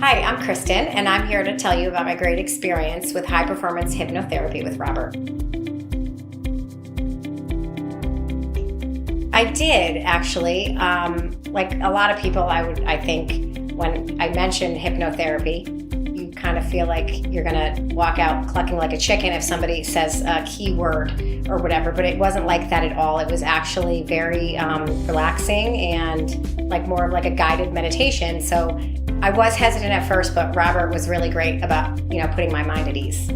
Hi, I'm Kristen, and I'm here to tell you about my great experience with High Performance Hypnotherapy with Robert. I did, actually. Like a lot of people, I think when I mention hypnotherapy, you kind of feel like you're going to walk out clucking like a chicken if somebody says a key word or whatever, but it wasn't like that at all. It was actually very relaxing and like more of like a guided meditation. So I was hesitant at first, but Robert was really great about, putting my mind at ease.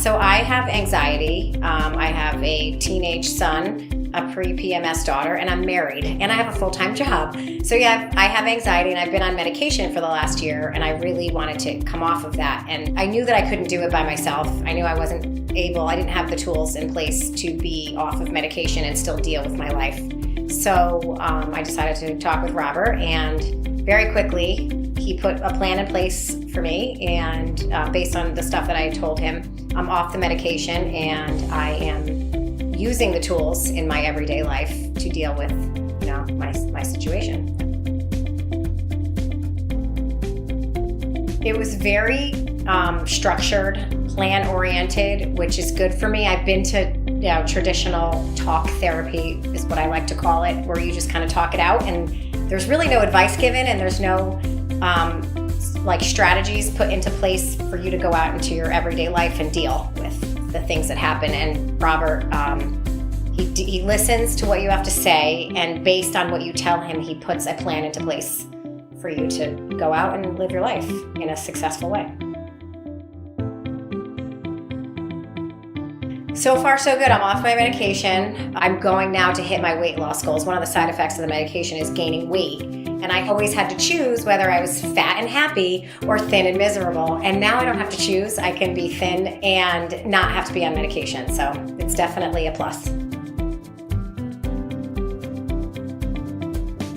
So I have anxiety. I have a teenage son, a pre-PMS daughter, and I'm married, and I have a full-time job. So yeah, I have anxiety, and I've been on medication for the last year, and I really wanted to come off of that. And I knew that I couldn't do it by myself. I knew I wasn't able, I didn't have the tools in place to be off of medication and still deal with my life. So I decided to talk with Robert, and very quickly, he put a plan in place for me, and based on the stuff that I told him, I'm off the medication, and I am using the tools in my everyday life to deal with, my situation. It was very structured, plan-oriented, which is good for me. I've been to traditional talk therapy is what I like to call it, where you just kind of talk it out, and there's really no advice given, and there's no strategies put into place for you to go out into your everyday life and deal with the things that happen. And Robert, he listens to what you have to say, and based on what you tell him, he puts a plan into place for you to go out and live your life in a successful way. So far, so good. I'm off my medication. I'm going now to hit my weight loss goals. One of the side effects of the medication is gaining weight. And I always had to choose whether I was fat and happy or thin and miserable. And now I don't have to choose. I can be thin and not have to be on medication. So it's definitely a plus.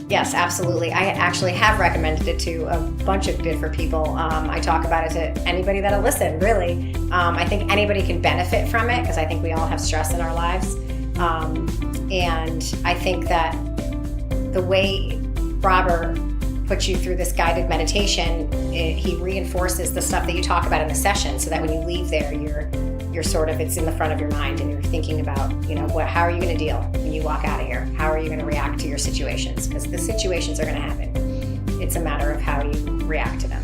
Yes, absolutely. I actually have recommended it to a bunch of different people. I talk about it to anybody that'll listen, really. I think anybody can benefit from it because I think we all have stress in our lives. And I think that the way Robert puts you through this guided meditation, he reinforces the stuff that you talk about in the session so that when you leave there, you're sort of, it's in the front of your mind and you're thinking about, how are you going to deal when you walk out of here? How are you going to react to your situations? Because the situations are going to happen. It's a matter of how you react to them.